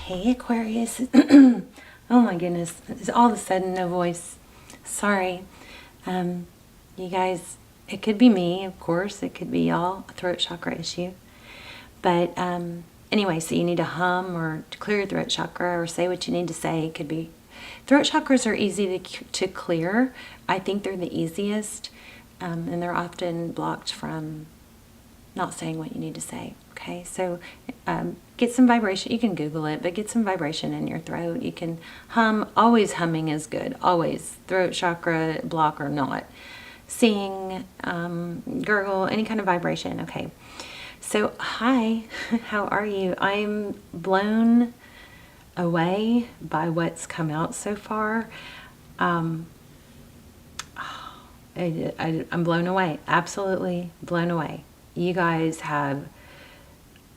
Hey Aquarius. Oh my goodness. It's all of a sudden no voice. Sorry. You guys, it could be me, of course. It could be y'all, a throat chakra issue. But anyway, so you need to hum or to clear your throat chakra or say what you need to say. It could be. Throat chakras are easy to clear. I think they're the easiest. And they're often blocked from not saying what you need to say. Okay, so get some vibration. You can Google it, but get some vibration in your throat. You can hum. Always humming is good. Always. Throat chakra block or not. Sing, gurgle, any kind of vibration. Okay. So, hi. How are you? I'm blown away by what's come out so far. I'm blown away. Absolutely blown away. You guys have,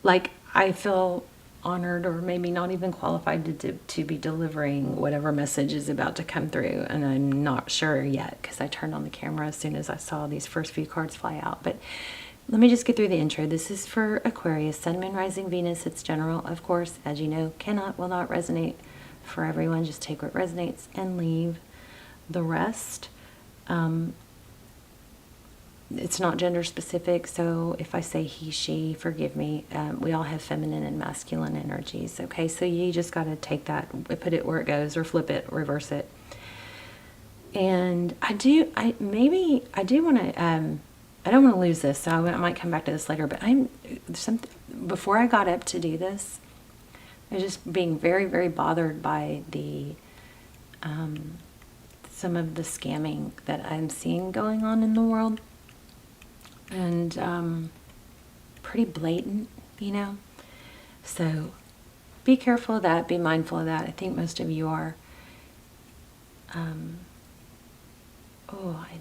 like, I feel honored or maybe not even qualified to be delivering whatever message is about to come through. And I'm not sure yet because I turned on the camera as soon as I saw these first few cards fly out. But let me just get through the intro. This is for Aquarius, Sun, Moon, Rising, Venus. It's general, of course, as you know, will not resonate for everyone. Just take what resonates and leave the rest. It's not gender specific, so if I say he, she, forgive me. We all have feminine and masculine energies, okay? So you just got to take that, put it where it goes, or flip it, reverse it. And I do want to, I don't want to lose this, so I might come back to this later, but before I got up to do this, I was just being very, very bothered by some of the scamming that I'm seeing going on in the world. And pretty blatant, you know. So be careful of that. Be mindful of that. I think most of you are. I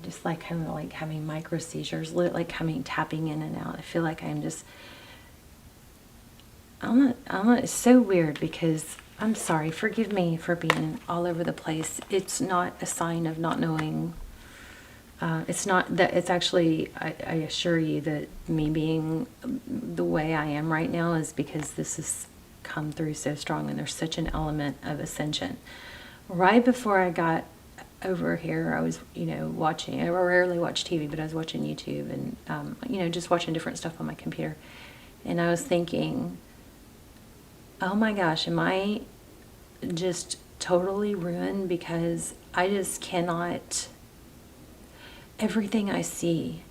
just like kind of like having micro seizures, like tapping in and out. I feel like it's so weird because I'm sorry. Forgive me for being all over the place. It's not a sign of not knowing. It's not that. It's actually, I assure you that me being the way I am right now is because this has come through so strong, and there's such an element of ascension. Right before I got over here, I was, watching. I rarely watch TV, but I was watching YouTube and just watching different stuff on my computer, and I was thinking, oh my gosh, am I just totally ruined because I just cannot. Everything I see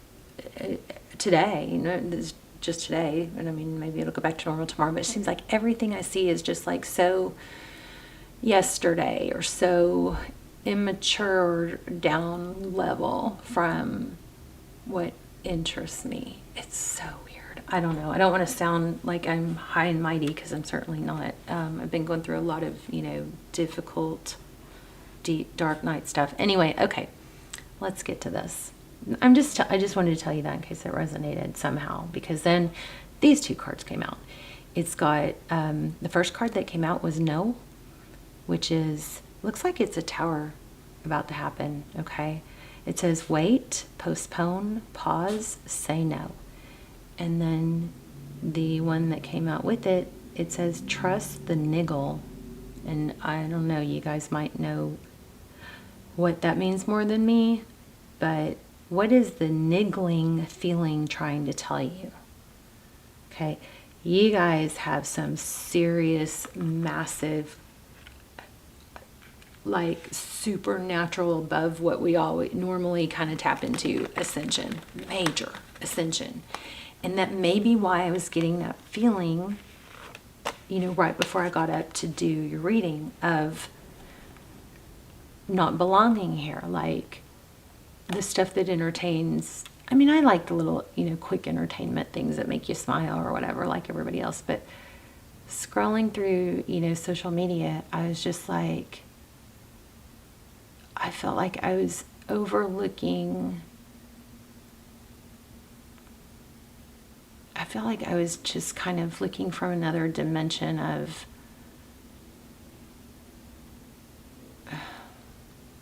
today, just today, and I mean, maybe it'll go back to normal tomorrow, but it seems like everything I see is just like so yesterday or so immature or down level from what interests me. It's so weird. I don't know. I don't want to sound like I'm high and mighty because I'm certainly not. I've been going through a lot of, difficult, deep, dark night stuff. Anyway, okay. Let's get to this. I just wanted to tell you that in case it resonated somehow, because then these two cards came out. It's got, the first card that came out was No, which looks like it's a tower about to happen, okay? It says wait, postpone, pause, say no. And then the one that came out with it, it says trust the niggle. And I don't know, you guys might know what that means more than me, but what is the niggling feeling trying to tell you? Okay, you guys have some serious, massive, like supernatural above what we all normally kind of tap into ascension, major ascension. And that may be why I was getting that feeling, right before I got up to do your reading of not belonging here, like the stuff that entertains. I mean, I like the little, quick entertainment things that make you smile or whatever, like everybody else. But scrolling through, social media, I was just like, I felt like I was overlooking. I felt like I was just kind of looking from another dimension of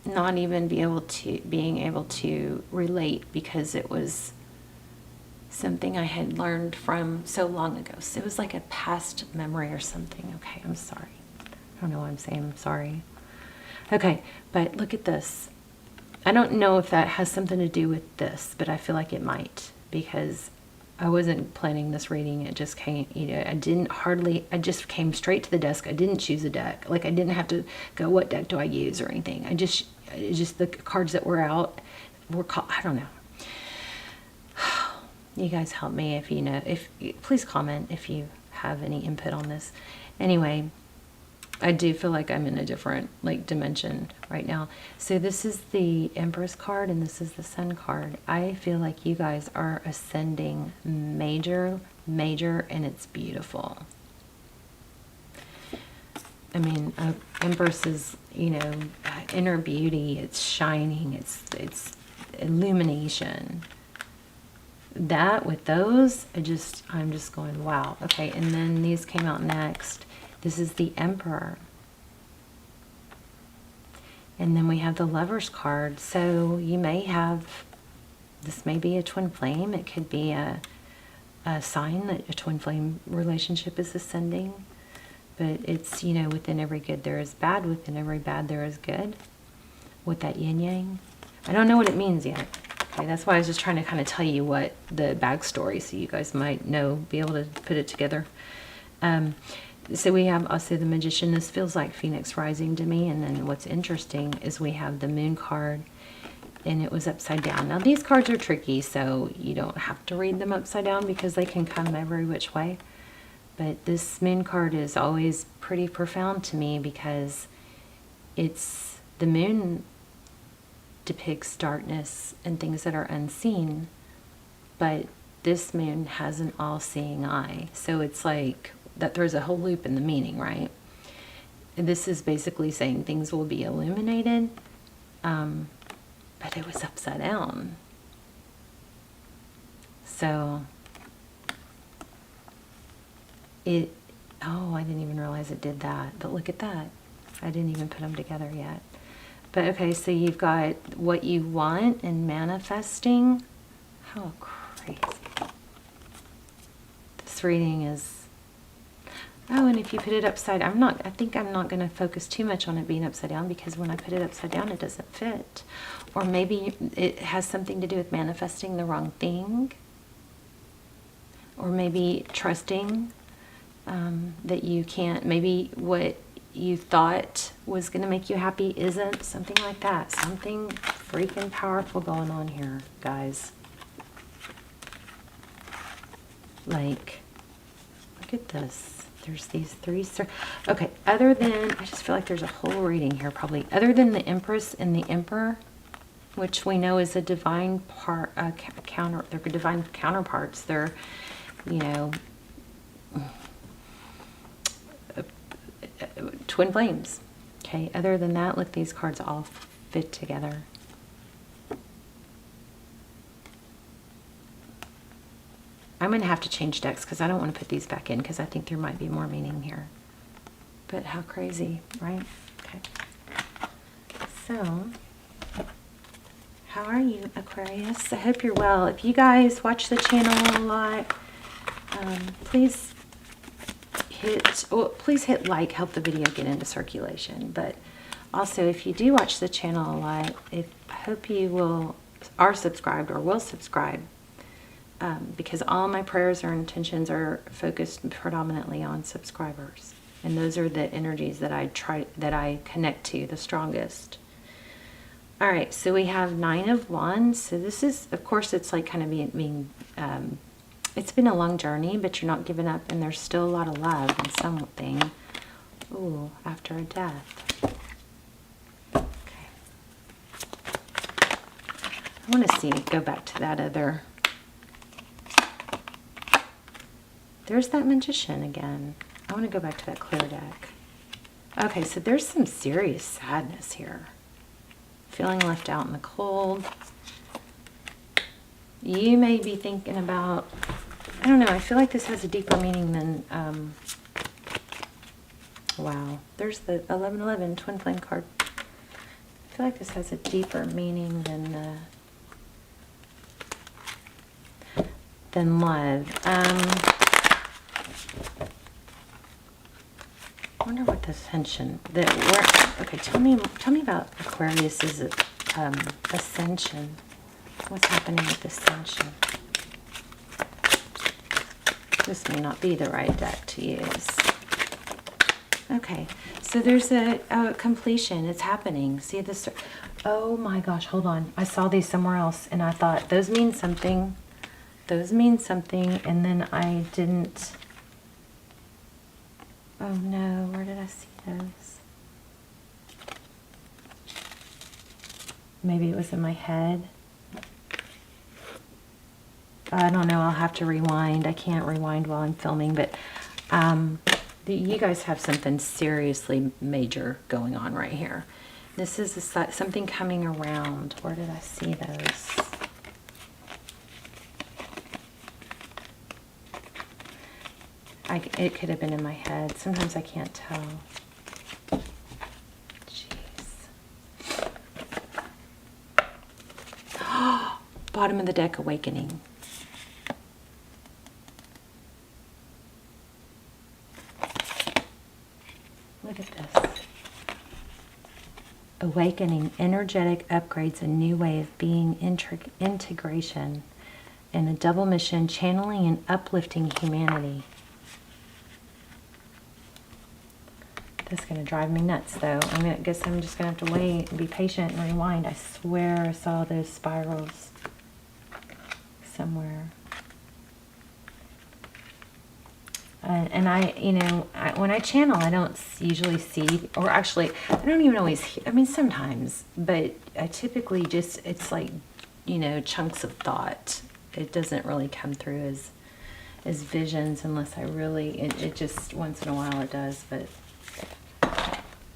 not even being able to relate, because it was something I had learned from so long ago. So it was like a past memory or something. Okay, I'm sorry. I don't know what I'm saying. I'm sorry. Okay, but look at this. I don't know if that has something to do with this, but I feel like it might, because I wasn't planning this reading. It just came, you know, I just came straight to the desk. I didn't choose a deck. Like, I didn't have to go, what deck do I use or anything. It's just the cards that were out were called, I don't know. You guys help me if you know, please comment if you have any input on this. Anyway, I do feel like I'm in a different dimension right now. So this is the Empress card and this is the Sun card. I feel like you guys are ascending major, and it's beautiful. I mean, Empress is, you know, inner beauty. It's shining. It's illumination. That with those, I'm just going, wow. Okay, and then these came out next. This is the Emperor. And then we have the Lover's card. So you may have, this may be a twin flame. It could be a sign that a twin flame relationship is ascending. But it's, you know, within every good there is bad. Within every bad there is good. With that yin yang. I don't know what it means yet. Okay, that's why I was just trying to kind of tell you what the backstory, so you guys might know, be able to put it together. So we have also the Magician. This feels like Phoenix rising to me. And then what's interesting is we have the Moon card, and it was upside down. Now these cards are tricky, so you don't have to read them upside down because they can come every which way. But this Moon card is always pretty profound to me because it's the Moon depicts darkness and things that are unseen, but this moon has an all-seeing eye. So it's like that throws a whole loop in the meaning, right? And this is basically saying things will be illuminated, but it was upside down. So oh, I didn't even realize it did that, but look at that. I didn't even put them together yet. But okay, so you've got what you want and manifesting. How crazy. This reading is, oh, and if you put it upside, I think I'm not going to focus too much on it being upside down, because when I put it upside down, it doesn't fit. Or maybe it has something to do with manifesting the wrong thing. Or maybe trusting that you can't, maybe what you thought was going to make you happy isn't, something like that. Something freaking powerful going on here, guys. Like, look at this. There's these three. Okay, other than, I just feel like there's a whole reading here probably. Other than the Empress and the Emperor, which we know is a divine they're divine counterparts. They're, you know, twin flames. Okay, other than that, look, these cards all fit together. I'm going to have to change decks because I don't want to put these back in, because I think there might be more meaning here. But how crazy, right? Okay. So, how are you, Aquarius? I hope you're well. If you guys watch the channel a lot, please hit like, help the video get into circulation. But also, if you do watch the channel a lot, I hope you are subscribed or will subscribe, because all my prayers or intentions are focused predominantly on subscribers, and those are the energies that I connect to the strongest. All right, so we have Nine of Wands. So this is, of course, it's like kind of being it's been a long journey, but you're not giving up, and there's still a lot of love and something. Ooh, after a death. Okay. I want to go back to that other. There's that Magician again. I want to go back to that clear deck. Okay, so there's some serious sadness here. Feeling left out in the cold. You may be thinking about, I don't know, I feel like this has a deeper meaning than, wow. There's the 1111 twin flame card. I feel like this has a deeper meaning than love. I wonder what this tension that where. Okay, tell me about Aquarius's ascension. What's happening with ascension? This may not be the right deck to use. Okay, so there's a completion. It's happening. See this? Oh my gosh, hold on. I saw these somewhere else, and I thought those mean something. Those mean something, and then I didn't. Oh no, where did I see those? Maybe it was in my head. I don't know, I'll have to rewind. I can't rewind while I'm filming, but you guys have something seriously major going on right here. This is something coming around. Where did I see those? It could have been in my head. Sometimes I can't tell. Jeez. Bottom of the deck, awakening. Look at this. Awakening, energetic upgrades, a new way of being, integration, and a double mission, channeling and uplifting humanity. That's going to drive me nuts, though. I guess I'm just going to have to wait and be patient and rewind. I swear I saw those spirals somewhere. And when I channel, I don't usually see, or actually, I don't even always hear, I mean, sometimes, but I typically just, it's like, chunks of thought. It doesn't really come through as visions unless I really, it just, once in a while it does, but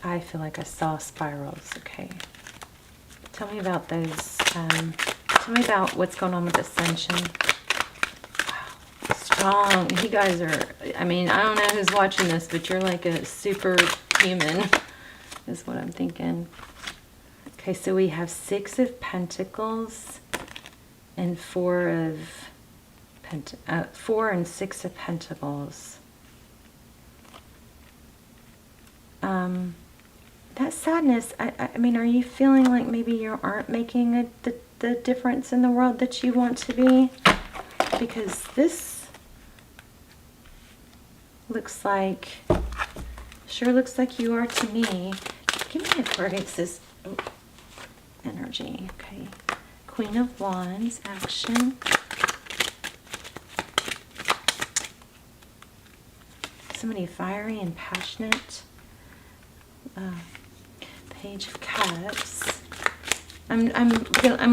I feel like I saw spirals. Okay. Tell me about those, tell me about what's going on with Ascension. Wow. Strong. You guys are, I don't know who's watching this, but you're like a super human, is what I'm thinking. Okay, so we have 6 of Pentacles and 4 and 6 of Pentacles. That sadness, I mean, are you feeling like maybe you aren't making the difference in the world that you want to be? Because this looks like, sure looks like you are to me. Give me Aquarius's energy, okay. Queen of Wands, action. Somebody fiery and passionate. Page of Cups. I'm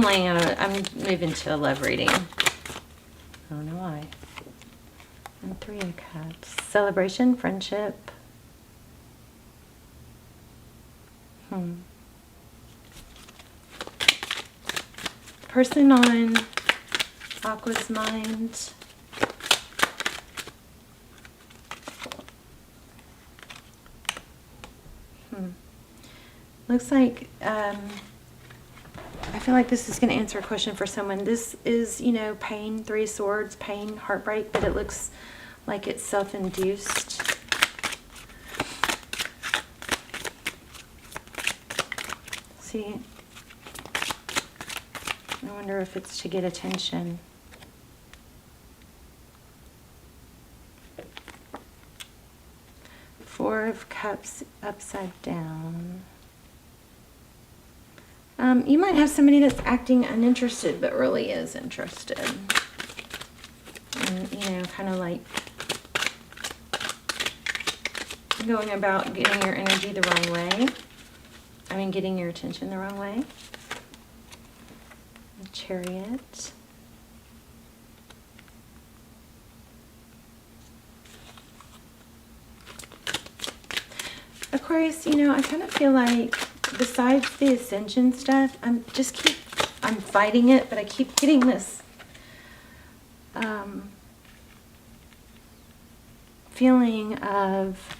laying on I'm moving to a love reading. I don't know why. And 3 of Cups. Celebration, friendship. Person on Aqua's mind. Looks like, I feel like this is going to answer a question for someone. This is, pain, 3 of Swords, pain, heartbreak, but it looks like it's self-induced. See? I wonder if it's to get attention. Four of Cups upside down. You might have somebody that's acting uninterested but really is interested. And, kind of like going about getting your energy the wrong way. Getting your attention the wrong way. Chariot. Aquarius, I kind of feel like besides the ascension stuff, I'm fighting it, but I keep getting this feeling of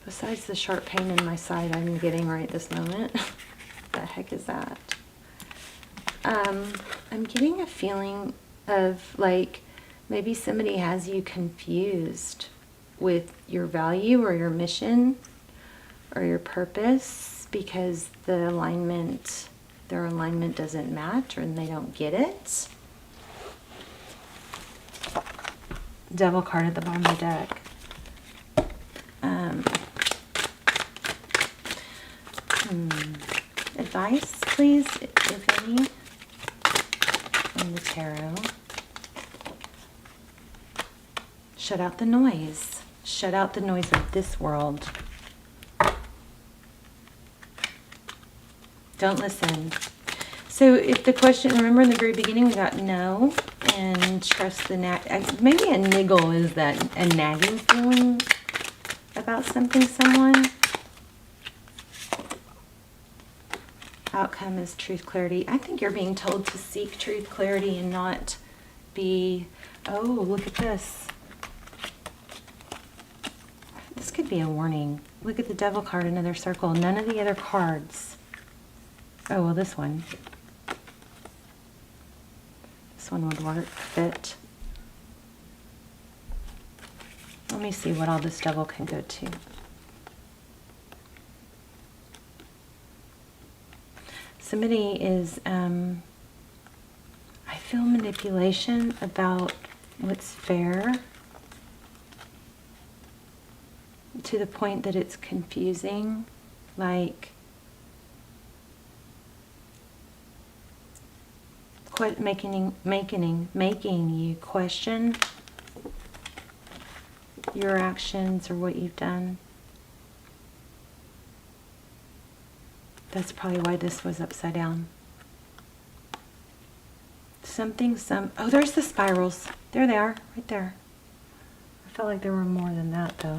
besides the sharp pain in my side I'm getting right this moment. The heck is that? I'm getting a feeling of like maybe somebody has you confused with your value or your mission or your purpose because their alignment doesn't match and they don't get it. Devil card at the bottom of the deck. Advice, please, if any, from the tarot. Shut out the noise. Shut out the noise of this world. Don't listen. So if the question, remember in the very beginning we got no and trust the maybe a niggle is that a nagging feeling about something, someone. Outcome is truth, clarity. I think you're being told to seek truth, clarity, and not be, oh, look at this. This could be a warning. Look at the devil card, another circle. None of the other cards. Oh, well, this one. This one would work, fit. Let me see what all this devil can go to. Somebody is, I feel manipulation about what's fair to the point that it's confusing, like making you question your actions or what you've done. That's probably why this was upside down. Oh, there's the spirals. There they are, right there. I felt like there were more than that, though.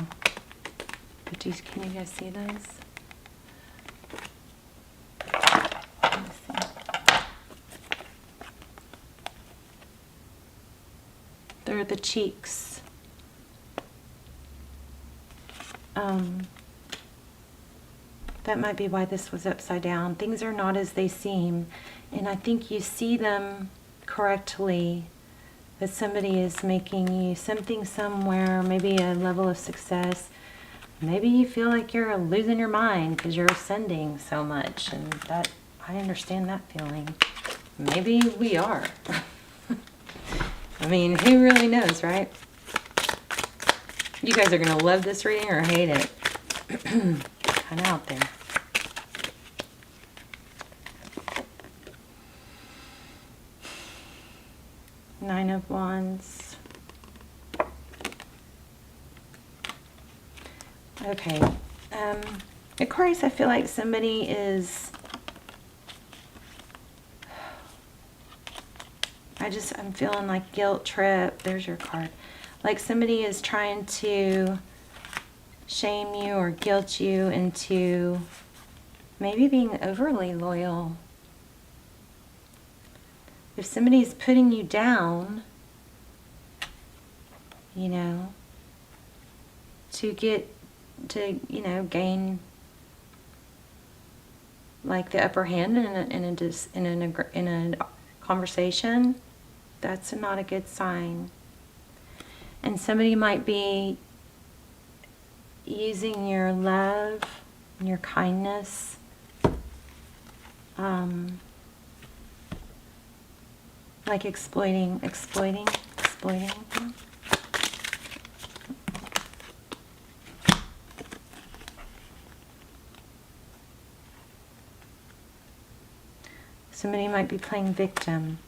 But can you guys see those? Let me see. They're the cheeks. That might be why this was upside down. Things are not as they seem. And I think you see them correctly, that somebody is making you something somewhere, maybe a level of success. Maybe you feel like you're losing your mind because you're ascending so much. And that, I understand that feeling. Maybe we are. I mean, who really knows, right? You guys are going to love this reading or hate it. Kind of out there. Nine of Wands. Okay. Aquarius, I feel like somebody is... I'm feeling like guilt trip. There's your card. Like somebody is trying to shame you or guilt you into maybe being overly loyal. If somebody's putting you down, you know, to gain like the upper hand in a conversation, that's not a good sign. And somebody might be using your love and your kindness like exploiting. Somebody might be playing victim.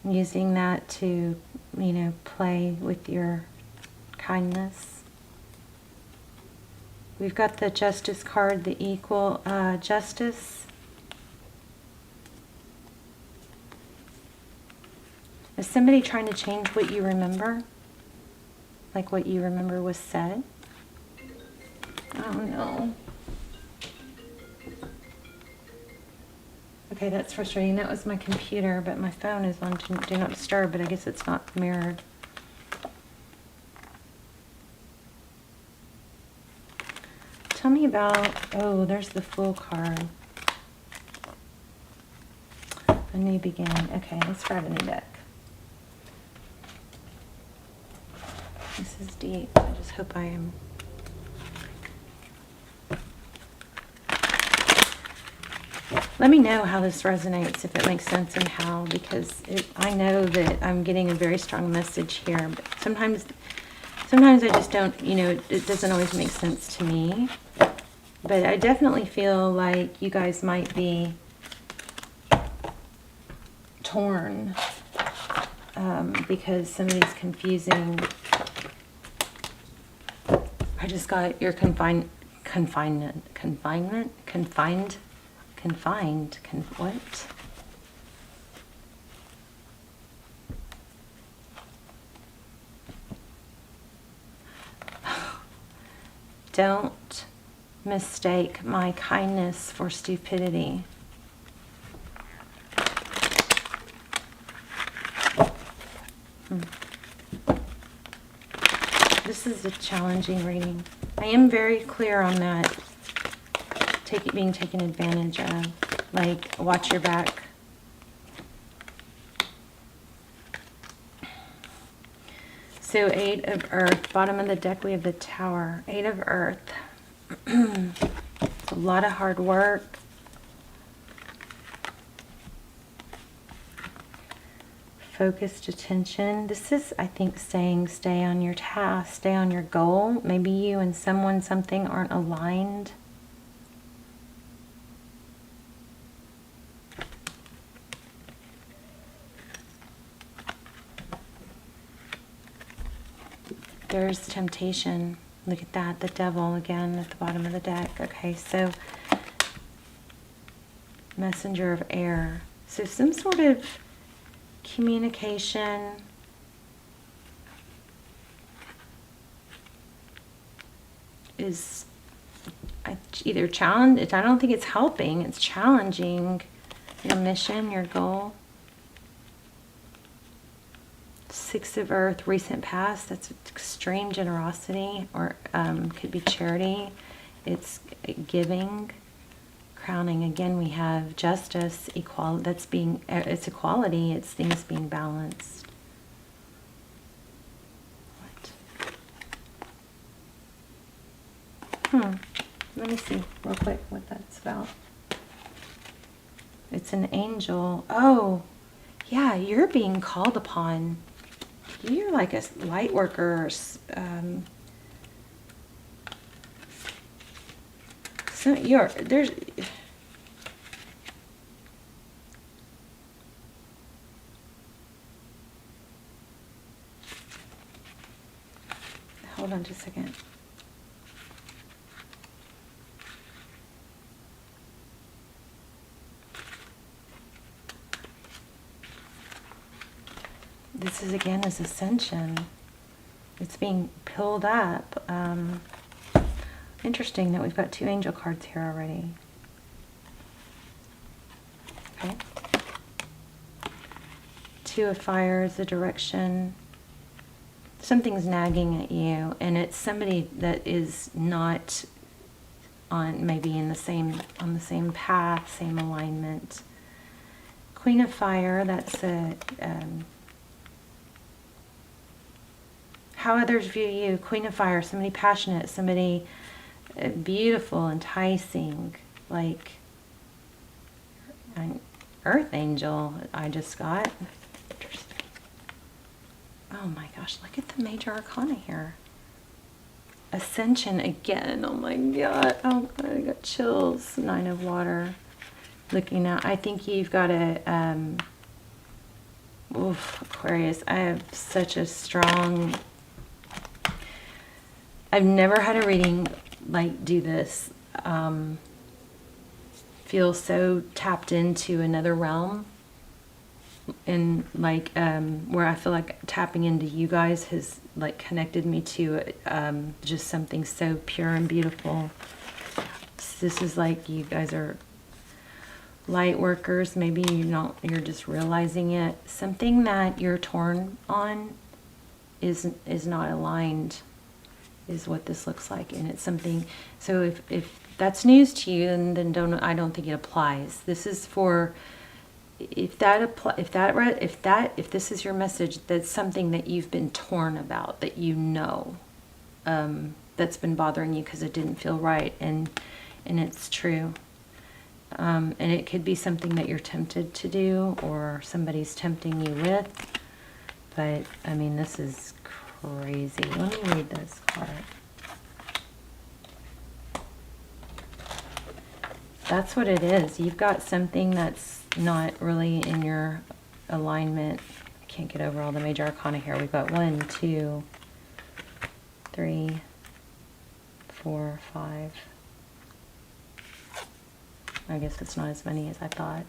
Using that to, play with your kindness. We've got the Justice card, the equal justice. Is somebody trying to change what you remember? Like what you remember was said? Oh no. Okay, that's frustrating. That was my computer, but my phone is on Do Not Disturb, but I guess it's not mirrored. Tell me about, oh, there's the Fool card. A new beginning. Okay, let's grab a new deck. This is deep. I just hope I am. Let me know how this resonates, if it makes sense and how, because I know that I'm getting a very strong message here, but sometimes I just don't, you know, it doesn't always make sense to me. But I definitely feel like you guys might be torn because somebody's confusing. I just got your confined, what? Don't mistake my kindness for stupidity. This is a challenging reading. I am very clear on that. Being taken advantage of. Like, watch your back. So 8 of Earth. Bottom of the deck we have the Tower. 8 of Earth. It's a lot of hard work. Focused attention. This is, I think, saying stay on your task, stay on your goal. Maybe you and something aren't aligned. There's temptation. Look at that, the Devil again at the bottom of the deck. Okay, so Messenger of Air. So some sort of communication. Is either challenge. I don't think it's helping. It's challenging your mission, your goal. 6 of Earth, recent past. That's extreme generosity, or could be charity. It's giving. Crowning. Again, we have justice, equality. That's being. It's equality. It's things being balanced. What? Let me see real quick what that's about. It's an angel. Oh, yeah. You're being called upon. You're like a light worker. So there's. Hold on just a second. This is again is ascension. It's being pulled up. Interesting that we've got 2 angel cards here already. Okay. 2 of Fire is the direction. Something's nagging at you, and it's somebody that is not on maybe on the same path, same alignment. Queen of Fire, that's a how others view you. Queen of Fire, somebody passionate, somebody beautiful, enticing, like an Earth Angel I just got. Interesting. Oh my gosh, look at the major arcana here. Ascension again. Oh my god. Oh god, I got chills. 9 of Water. Looking at, I think you've got a Aquarius. I have such a strong. I've never had a reading like do this. Feel so tapped into another realm, and like where I feel like tapping into you guys has like connected me to just something so pure and beautiful. This is like you guys are light workers. Maybe you're just realizing it. Something that you're torn on is not aligned, is what this looks like. And it's something, so if that's news to you, then I don't think it applies. This is for if this is your message, that's something that you've been torn about, that you know, that's been bothering you because it didn't feel right, and it's true. And it could be something that you're tempted to do, or somebody's tempting you with. But I mean, this is crazy. Let me read this card. That's what it is. You've got something that's not really in your alignment. I can't get over all the major arcana here. We've got 1, 2, 3, 4, 5. I guess it's not as many as I thought.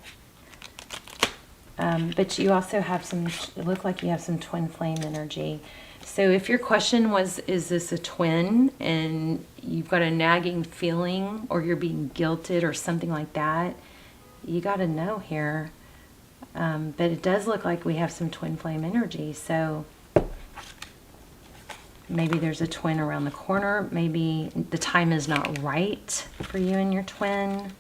But you also have some, it looked like you have some twin flame energy. So if your question was, is this a twin, and you've got a nagging feeling, or you're being guilted or something like that, you got to know here. But it does look like we have some twin flame energy. So maybe there's a twin around the corner. Maybe the time is not right for you and your twin.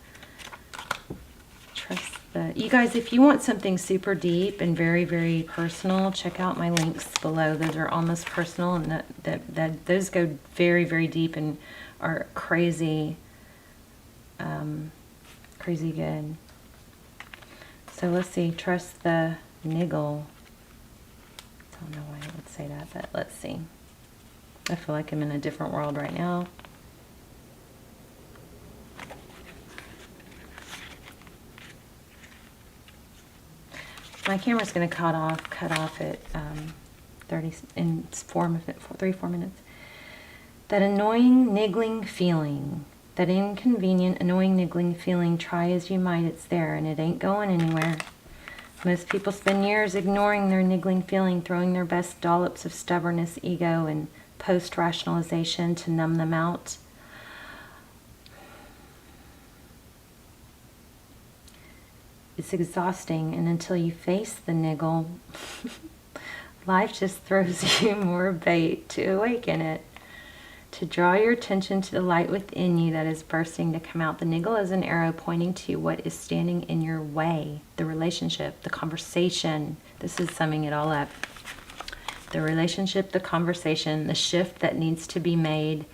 Trust you guys, if you want something super deep and very, very personal, check out my links below. Those are almost personal, and those go very, very deep and are crazy, crazy good. So let's see. Trust the niggle. I don't know why I would say that, but let's see. I feel like I'm in a different world right now. My camera's going to cut off at 3-4 minutes. That annoying, niggling feeling, that inconvenient, annoying, niggling feeling, try as you might, it's there, and it ain't going anywhere. Most people spend years ignoring their niggling feeling, throwing their best dollops of stubbornness, ego, and post-rationalization to numb them out. It's exhausting, and until you face the niggle, life just throws you more bait to awaken it, to draw your attention to the light within you that is bursting to come out. The niggle is an arrow pointing to what is standing in your way, the relationship, the conversation. This is summing it all up. The relationship, the conversation, the shift that needs to be made,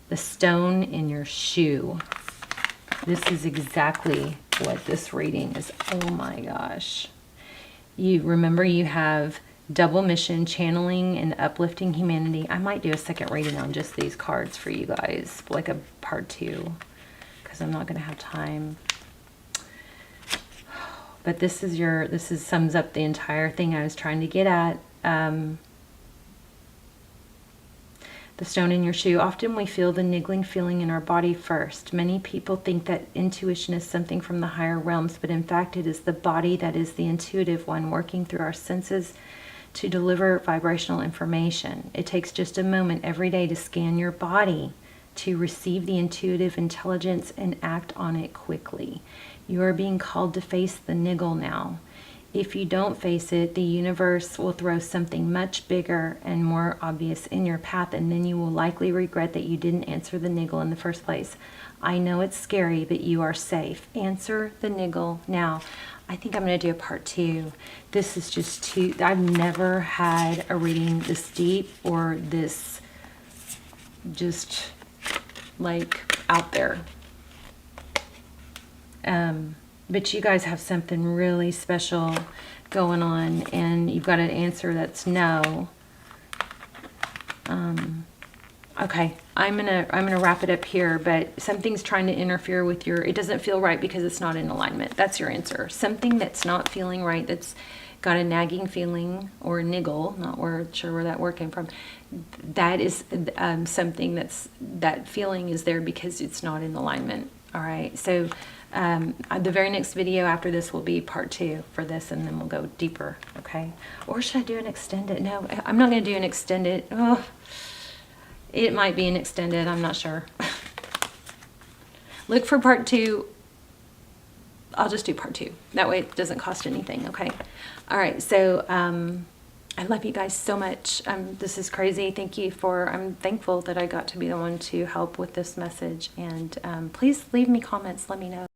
the stone in your shoe. This is exactly what this reading is. Oh my gosh. You remember, you have double mission, channeling and uplifting humanity. I might do a second reading on just these cards for you guys, like a part 2, because I'm not going to have time. But this sums up the entire thing I was trying to get at. The stone in your shoe. Often we feel the niggling feeling in our body first. Many people think that intuition is something from the higher realms, but in fact it is the body that is the intuitive one, working through our senses to deliver vibrational information. It takes just a moment every day to scan your body to receive the intuitive intelligence and act on it quickly. You are being called to face the niggle now. If you don't face it, the universe will throw something much bigger and more obvious in your path, and then you will likely regret that you didn't answer the niggle in the first place. I know it's scary, but you are safe. Answer the niggle now. I think I'm going to do a part 2. This is just too... I've never had a reading this deep or this just like out there. But you guys have something really special going on, and you've got an answer that's no. Okay, I'm gonna wrap it up here, but something's trying to interfere with your, it doesn't feel right because it's not in alignment. That's your answer. Something that's not feeling right, that's got a nagging feeling or a niggle, not sure where that word came from. That is something that feeling is there because it's not in alignment. All right, so the very next video after this will be part 2 for this, and then we'll go deeper, okay? Or should I do an extended? No, I'm not going to do an extended. Oh, it might be an extended, I'm not sure. Look for part 2. I'll just do part 2. That way it doesn't cost anything, okay? All right, so I love you guys so much. This is crazy. Thank you I'm thankful that I got to be the one to help with this message. And please leave me comments. Let me know.